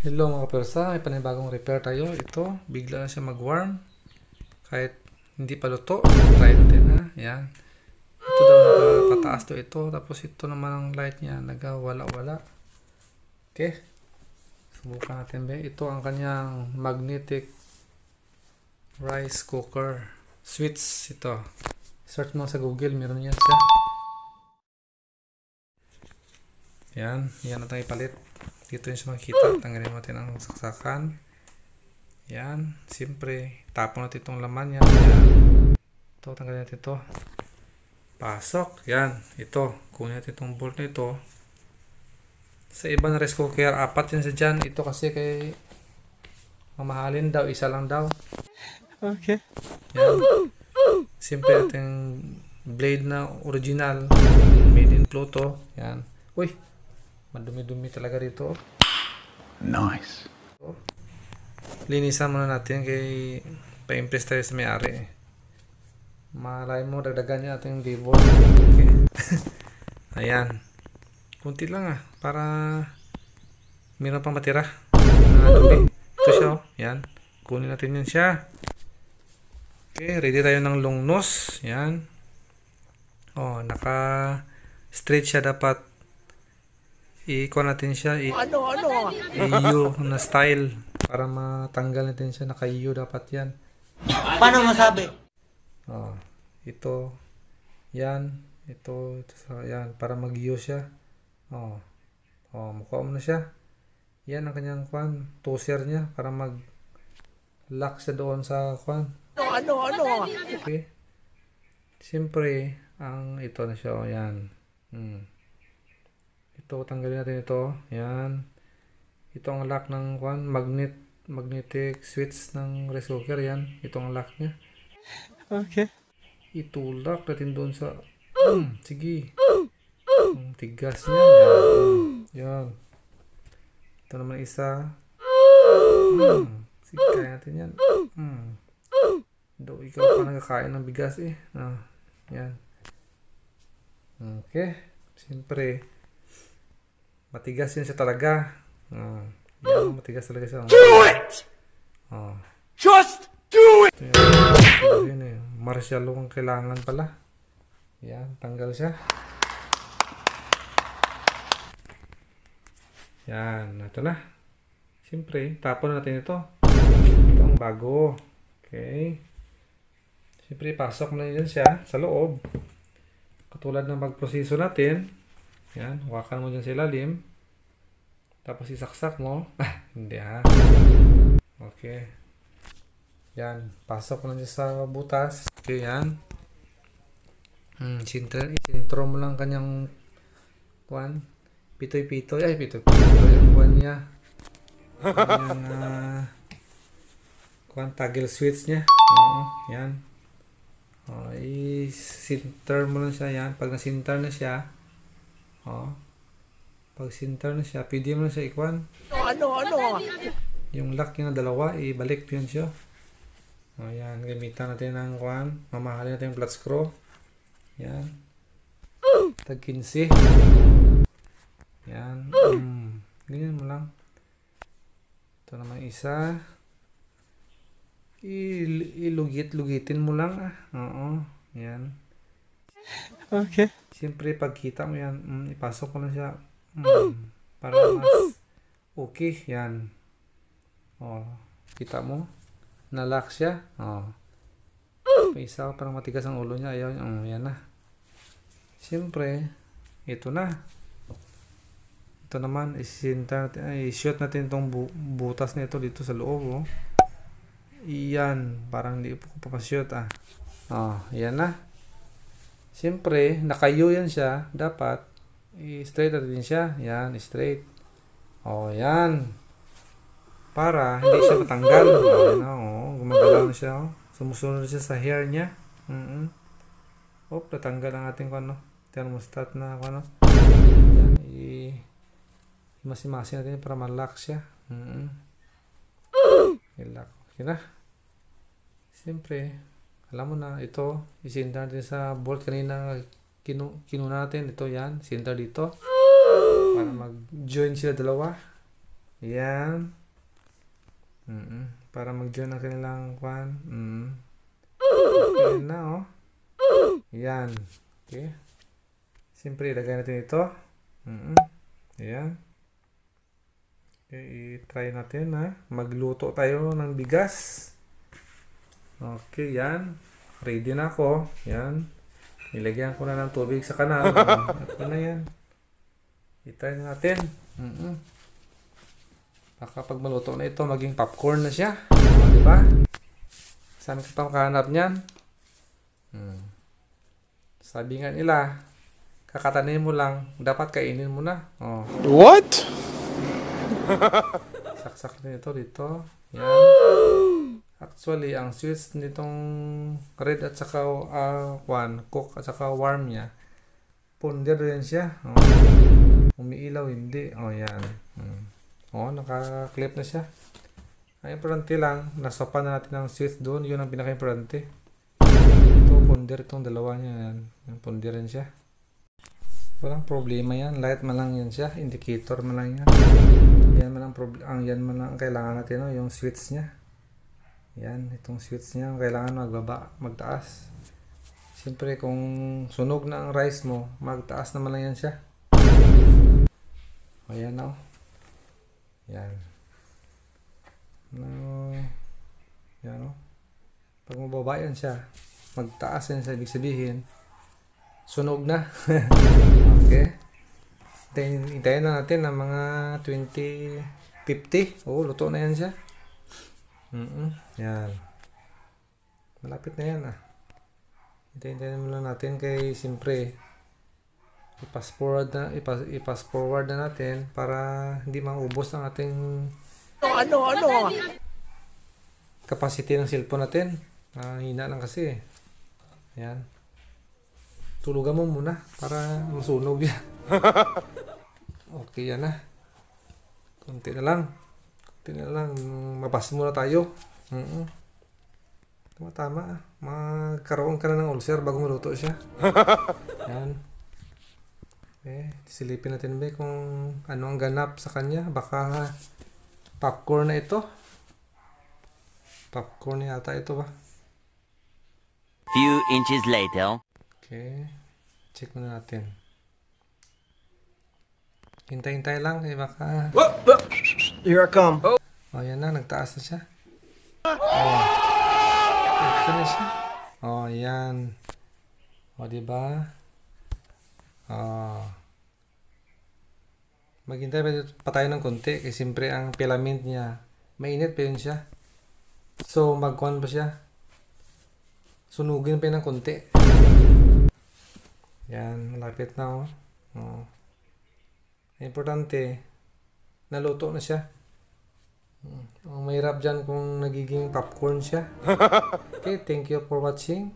Hello mga persa, may panibagong repair tayo. Ito, bigla na siya mag-warm. Kahit hindi pa luto. Try natin ha. Yan. Ito daw napataas to ito. Tapos ito naman ang light niya. Nagawala-wala. Okay. Subukan natin ba. Ito ang kanyang magnetic rice cooker. Switch ito. Search mo sa Google. Meron yan siya. Yan. Yan natin ipalit. Dito yung siya makikita. Tanggalin natin ang saksakan. Yan. Siyempre, tapon natin itong laman yan. Yan. Ito, tanggalin natin ito. Pasok. Yan. Ito. Kunin natin itong bolt na ito. Sa iba na rice cooker, 4 yan sa dyan. Ito kasi kay mamahalin daw. Isa lang daw. Okay. Yan. Siyempre, ating blade na original. Made in Pluto. Yan. Uy! Madumi-dumi talaga dito. Nice. Linisan muna natin kay pa-impress tayo sa may-ari. Malay mo dagdagan niya ating labor. Okay. Ayan. Kunti lang para meron pang matira. Dumi. Ito siya Yan. Kunin natin yan siya. Okay, ready tayo ng long nose. Yan. Naka straight siya dapat. I-kuha natin siya. I-U na style. Para matanggal natin siya. Naka-U dapat yan. Paano masabi? Ito. Yan. Ito. Yan. Para mag-U siya. Mukha mo na siya. Yan ang kanyang kwan. Toaster niya. Para mag-lock siya doon sa kwan. Okay. Siyempre, ito na siya. Yan. Ito, tanggalin natin ito. Yan. Ito ang lock ng magnetic switch ng rice cooker. Yan. Ito ang lock niya. Okay. Itulak natin doon sa sige. Ang tigas niya. Yan. Yan. Ito naman isa. Sige, kaya natin yan. Ikaw pa nagkakain ng bigas eh. Yan. Okay. Siyempre, matigas yun siya talaga. Yan, matigas talaga siya. Do it! Just do it! Yun eh. Martial law ang kailangan pala. Yan, tanggal siya. Yan, ito na. Siyempre, tapon natin ito. Ito ang bago. Okay. Siyempre, pasok na yun siya sa loob. Katulad ng magproseso natin. Yan, huwakan mo dyan sa ilalim. Tapos isaksak mo. Hindi Okay. Yan, pasok mo lang dyan sa butas. Okay, yan. Sintro mo lang kanyang kwan. Pitoy-pitoy. Ay, pitoy-pitoy yung kwan niya. Kanyang kwan, toggle switch niya. Yan. I-sinter mo lang siya. Yan, pag nasinter na siya, pag sinter na siya, pwede mo na siya ikwan. Yung lock niya na dalawa, ibalik yun siya. Yan, gamitan natin ng kwan. Mamahalin natin yung flat screw. Yan. Tag 15. Yan. Ganyan mo lang. Ito naman isa. Ilugit-lugitin mo lang. Yan. Okay. Siyempre, pagkita mo yan, ipasok mo lang siya. Para mas okay. Yan. Kita mo? Nalock siya. Isa parang matigas ang ulo niya. Ayaw. Yan na. Siyempre, ito na. Ito naman, i-shoot natin itong butas nito dito sa loob. Yan. Parang hindi po papashoot. Yan na. Siyempre, naka-U yan siya. Dapat, i-straight natin siya. Yan, straight. Yan. Para hindi siya matanggal. Gumagalaw na siya. Sumusunod siya sa hair niya. Natanggal ang ating thermostat na Yan, i-masi-masi natin para ma-lock siya. I-lock. Okay na. Siyempre, alam mo na, ito, isinter natin sa bolt kanina kinuna natin. Ito yan, sinter dito. Para mag-join sila dalawa. Yan. Para mag-join ang kanilang kwan. Yan na, oh. Yan. Okay. Siyempre, ilagay natin ito. Yan. Okay, i-try natin, ha. Magluto tayo ng bigas. Okay, yan. Ready na ako. Yan. Nilagyan ko na ng tubig sa kanal. Ito na yan. I-try na natin. Baka pag maluto na ito, maging popcorn na siya. Diba? Saan ka pang kahanap niyan? Sabi nga nila, kakatanin mo lang, dapat kainin mo na. Oh. What? Saksak din ito dito. Yan. Actually, ang sweets nitong red at saka cook at saka warm niya, ponder din siya. Oh. Umiilaw hindi. Oh, yan. Oh, naka-clip na siya. Ang importante lang, nasopa na natin ang sweets doon. Yun ang pinaka-importante. Ito, ponder itong dalawa niya. Yan. Ponder rin siya. Walang problema yan. Light man lang yan siya. Indicator man lang yan. Yan man ang kailangan natin, no? Yung switch niya. Yan, itong switch niya. Kailangan magtaas. Siyempre, kung sunog na ang rice mo, magtaas naman lang yan siya. Ayan, no? Yan. Yan, no? Pag mababa yan siya, magtaas yan siya. Ibig sabihin, sunog na. Okay. Hintayin na natin ng mga 20-50. Oh, luto na yan siya. Yan. Malapit na yan, ah. Hintayin muna natin kay siyempre i-pass forward na natin para hindi maubos ang ating capacity ng cellphone natin. Hina lang kasi. Yan. Tulugan mo muna para masunog yan. Okay, yan na. Kunti na lang. Mabas muna tayo. Tama. Magkaroon ka na ng ulcer bago maluto siya. Yan. Okay. Silipin natin ba kung ano ang ganap sa kanya. Baka popcorn na ito. Popcorn yata ito ba? Few inches later. Okay. Check muna natin. Hintay-hintay lang. Baka... Here I come. Oh, yan na. Nagtaas na siya. Oh. Okay na siya. Oh, yan. O, diba? Oh. Maghintay pa tayo ng konti. Kasi siyempre ang filament niya, mainit pa yun siya. So, magkuhan pa siya. Sunugin pa yun ng konti. Yan. Malapit na, oh. Oh. Importante, naluto na siya. Ang mahirap dyan kung nagiging popcorn siya. Okay, thank you for watching.